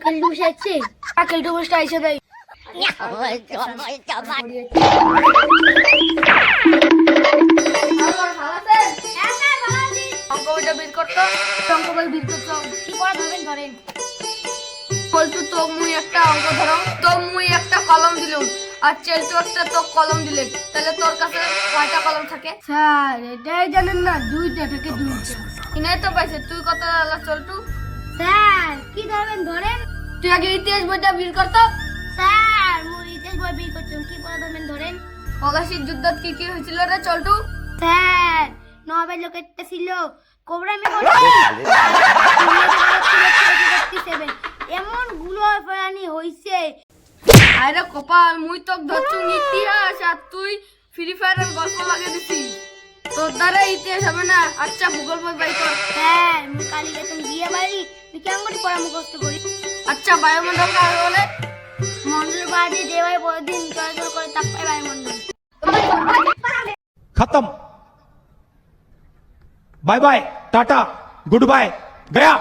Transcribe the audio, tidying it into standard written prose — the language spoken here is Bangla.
কেলটুমুস আসছে? কেলটুমুসটা আইসে নাই। অঙ্ক বইটা বের করতো। অঙ্ক বই বের করতো। কি করে ধরবেন ধরেন। বলতো তো মুই একটা অঙ্ক ধরো, তো মুই একটা কলম দিলুম আর চেলতো একটা তো কলম দিলে, তাহলে তোর কাছে কয়টা কলম থাকে? স্যার এটাই জানেন না, দুইটা থাকে দুইটা। ইনাই তো পাইছে, তুই কত চলটু? স্যার কি ধরবেন ধরেন। তুই আগে ইতিহাস বইটা বের করতো। স্যার মুই ইতিহাস বই বের করছি, কি পড়া ধরবেন ধরেন। পলাশির যুদ্ধত কি কি হয়েছিল রে চলটু? স্যার নবের লোকেরটা ছিল কোবরামি করতে এমন গুলো প্রাণী হইছে। আরে কপাল, মুই তো ধরছু ইতিহাস আর তুই ফ্রি ফায়ারের গল্প লাগিয়ে দিছিস। তোর দ্বারা ইতিহাস হবে না। আচ্ছা ভূগোল বই বাই কর। হ্যাঁ মুই কালি গেছুম বিয়ে বাড়ি, তুই কেমন করে পড়া মুখস্থ করি। আচ্ছা বায়ুমণ্ডল কাকে বলে? মন্ডল বাদে দেওয়ায় প্রতিদিন চলাচল করে তাক পায় বায়ুমণ্ডল। खत्म। Bye bye tata good bye गया।